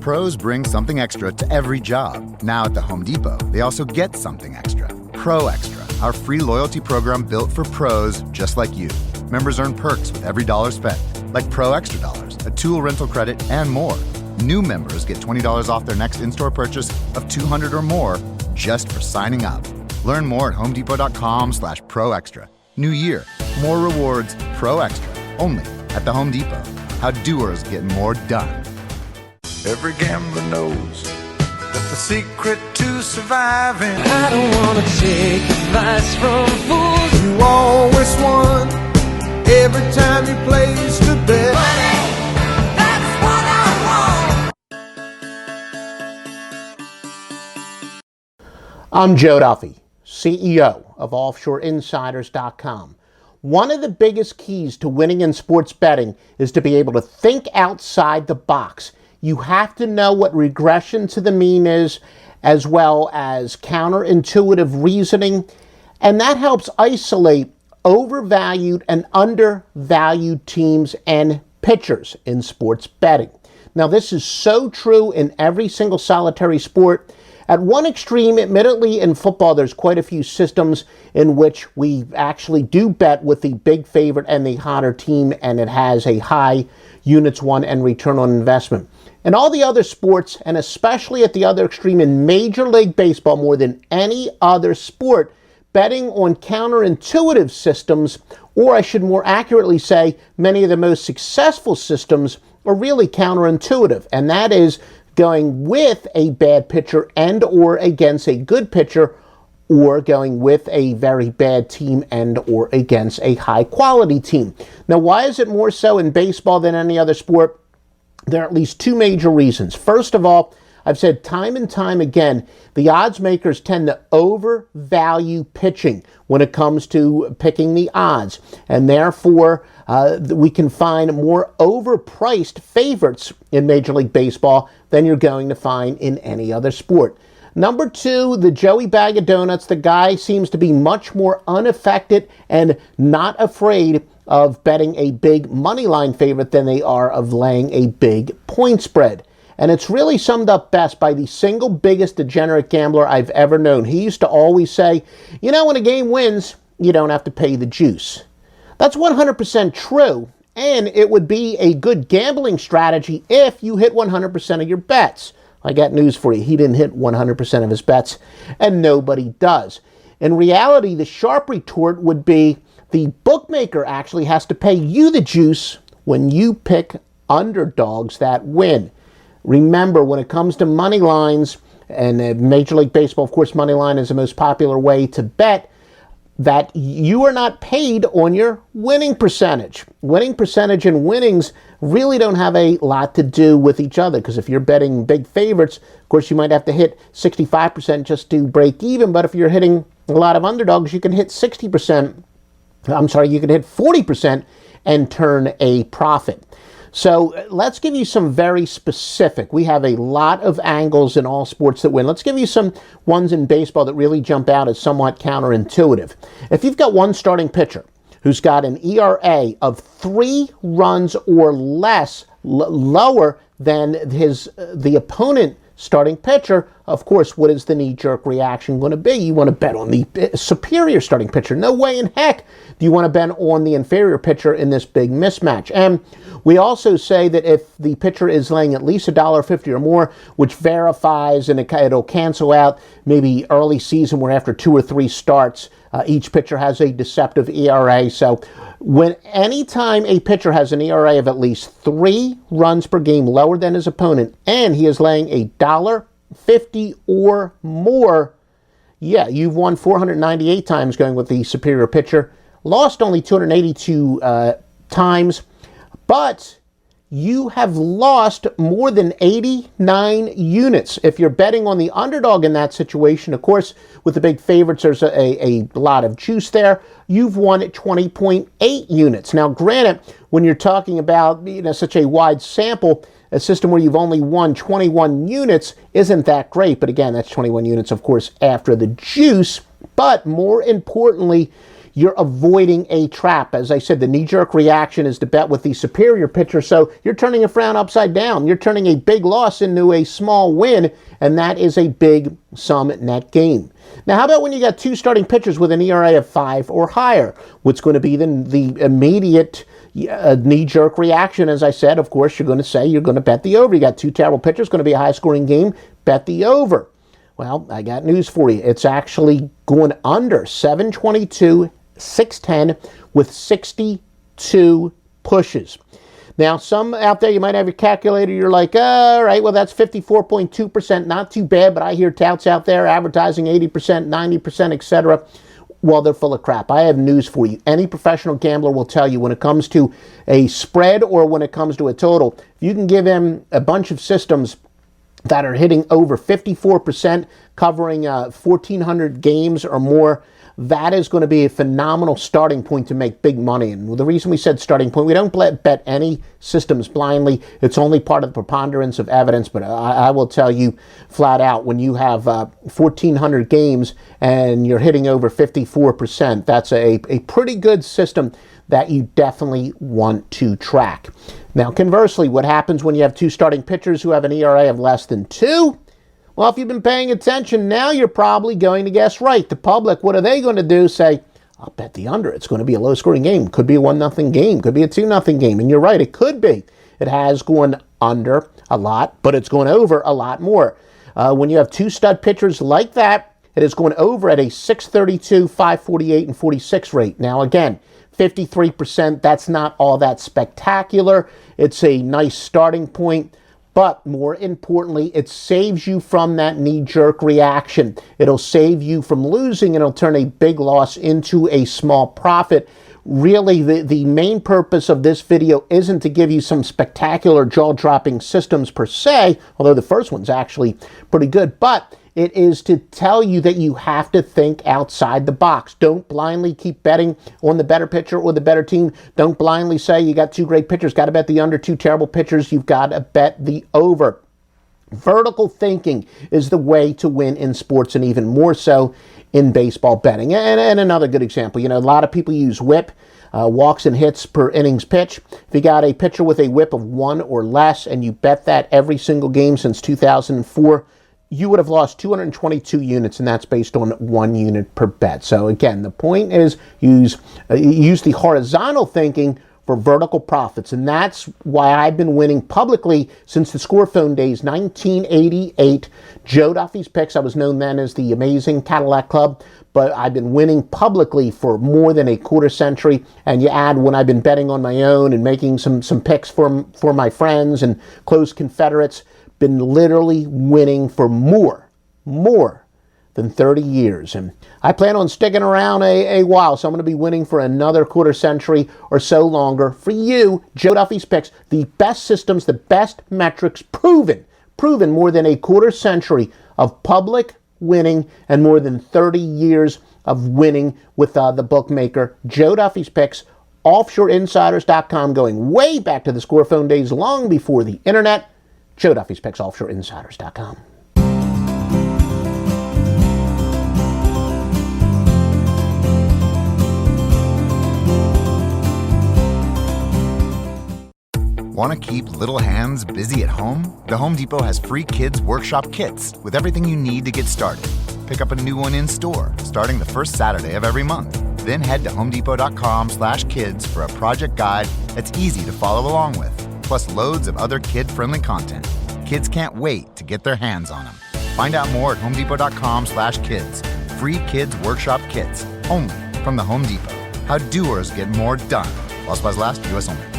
Pros bring something extra to every job. Now at the Home Depot, they also get something extra. Pro Extra, our free loyalty program built for pros just like you. Members earn perks with every dollar spent, like Pro Extra Dollars, a tool rental credit, and more. New members get $20 off their next in-store purchase of $200 or more just for signing up. Learn more at homedepot.com/Pro Extra. New year, more rewards, Pro Extra, only at the Home Depot. How doers get more done. Every gambler knows that the secret to surviving. I don't want to take advice from fools. You always won every time you placed a bet. Money, that's what I want. I'm Joe Duffy, CEO of OffshoreInsiders.com. One of the biggest keys to winning in sports betting is to be able to think outside the box. You have to know what regression to the mean is, as well as counterintuitive reasoning, and that helps isolate overvalued and undervalued teams and pitchers in sports betting. Now, this is so true in every single solitary sport. At one extreme, admittedly, in football, there's quite a few systems in which we actually do bet with the big favorite and the hotter team, and it has a high units won and return on investment. In all the other sports, and especially at the other extreme in Major League Baseball, more than any other sport, betting on counterintuitive systems, or I should more accurately say, many of the most successful systems are really counterintuitive, and that is going with a bad pitcher and or against a good pitcher, or going with a very bad team and or against a high quality team. Now, why is it more so in baseball than any other sport? There are at least two major reasons. First of all, I've said time and time again, the odds makers tend to overvalue pitching when it comes to picking the odds, and therefore we can find more overpriced favorites in Major League Baseball than you're going to find in any other sport. Number two, the Joey Bag of Donuts. The guy seems to be much more unaffected and not afraid of betting a big money line favorite than they are of laying a big point spread. And it's really summed up best by the single biggest degenerate gambler I've ever known. He used to always say, you know, when a game wins, you don't have to pay the juice. That's 100% true, and it would be a good gambling strategy if you hit 100% of your bets. I got news for you. He didn't hit 100% of his bets, and nobody does. In reality, the sharp retort would be the bookmaker actually has to pay you the juice when you pick underdogs that win. Remember, when it comes to money lines, and Major League Baseball, of course, money line is the most popular way to bet, that you are not paid on your winning percentage. Winning percentage and winnings really don't have a lot to do with each other, because if you're betting big favorites, of course, you might have to hit 65% just to break even, but if you're hitting a lot of underdogs, you can hit 60%. I'm sorry, you can hit 40% and turn a profit. So let's give you some very specific. We have a lot of angles in all sports that win. Let's give you some ones in baseball that really jump out as somewhat counterintuitive. If you've got one starting pitcher who's got an ERA of 3 runs or less lower than the opponent starting pitcher, of course, what is the knee-jerk reaction going to be? You want to bet on the superior starting pitcher. No way in heck do you want to bet on the inferior pitcher in this big mismatch. And we also say that if the pitcher is laying at least $1.50 or more, which verifies and it'll cancel out maybe early season where after 2 or 3 starts, each pitcher has a deceptive ERA. So anytime a pitcher has an ERA of at least 3 runs per game lower than his opponent, and he is laying $1.50 or more, yeah, you've won 498 times going with the superior pitcher, lost only 282 times, but you have lost more than 89 units. If you're betting on the underdog in that situation, of course, with the big favorites, there's a lot of juice there. You've won at 20.8 units. Now, granted, when you're talking about such a wide sample, a system where you've only won 21 units isn't that great. But again, that's 21 units, of course, after the juice. But more importantly, you're avoiding a trap. As I said, the knee-jerk reaction is to bet with the superior pitcher, so you're turning a frown upside down. You're turning a big loss into a small win, and that is a big sum net gain. Now, how about when you got two starting pitchers with an ERA of 5 or higher? What's going to be the immediate knee-jerk reaction? As I said, of course, you're going to say you're going to bet the over. You got two terrible pitchers, going to be a high-scoring game, bet the over. Well, I got news for you. It's actually going under 722, 610 with 62 pushes. Now, some out there, you might have your calculator. You're like, all right, well, that's 54.2%. Not too bad, but I hear touts out there advertising 80%, 90%, etc. Well, they're full of crap. I have news for you. Any professional gambler will tell you when it comes to a spread or when it comes to a total, if you can give him a bunch of systems that are hitting over 54%, covering 1,400 games or more, that is going to be a phenomenal starting point to make big money. And the reason we said starting point, we don't bet any systems blindly. It's only part of the preponderance of evidence. But I will tell you flat out, when you have 1,400 games and you're hitting over 54%, that's a pretty good system that you definitely want to track. Now, conversely, what happens when you have two starting pitchers who have an ERA of less than 2? Well, if you've been paying attention, now you're probably going to guess right. The public, what are they going to do? Say, I'll bet the under. It's going to be a low-scoring game. Could be a 1-0 game. Could be a 2-0 game. And you're right, it could be. It has gone under a lot, but it's going over a lot more. When you have two stud pitchers like that, it is going over at a 632, 548, and 46 rate. Now, again, 53%, that's not all that spectacular. It's a nice starting point. But more importantly, it saves you from that knee-jerk reaction. It'll save you from losing, and it'll turn a big loss into a small profit. Really, the main purpose of this video isn't to give you some spectacular jaw-dropping systems per se, although the first one's actually pretty good, but it is to tell you that you have to think outside the box. Don't blindly keep betting on the better pitcher or the better team. Don't blindly say you got two great pitchers, got to bet the under, two terrible pitchers, you've got to bet the over. Vertical thinking is the way to win in sports, and even more so in baseball betting. And another good example, a lot of people use whip, walks and hits per innings pitch. If you got a pitcher with a whip of 1 or less and you bet that every single game since 2004, you would have lost 222 units, and that's based on 1 unit per bet. So again, the point is use the horizontal thinking for vertical profits, and that's why I've been winning publicly since the Score Phone days, 1988. Joe Duffy's Picks, I was known then as the Amazing Cadillac Club, but I've been winning publicly for more than a quarter century. And you add when I've been betting on my own and making some picks for my friends and close confederates, been literally winning for more than 30 years. And I plan on sticking around a while, so I'm going to be winning for another quarter century or so longer. For you, Joe Duffy's Picks, the best systems, the best metrics, proven more than a quarter century of public winning and more than 30 years of winning with the bookmaker. Joe Duffy's Picks, offshoreinsiders.com, going way back to the Score Phone days, long before the internet. Joe Duffy's Picks, offshoreinsiders.com. Want to keep little hands busy at home? The Home Depot has free kids workshop kits with everything you need to get started. Pick up a new one in store starting the first Saturday of every month. Then head to homedepot.com/kids for a project guide that's easy to follow along with, plus loads of other kid-friendly content. Kids can't wait to get their hands on them. Find out more at homedepot.com/kids. Free kids workshop kits, only from the Home Depot. How doers get more done. While supplies last, U.S. only.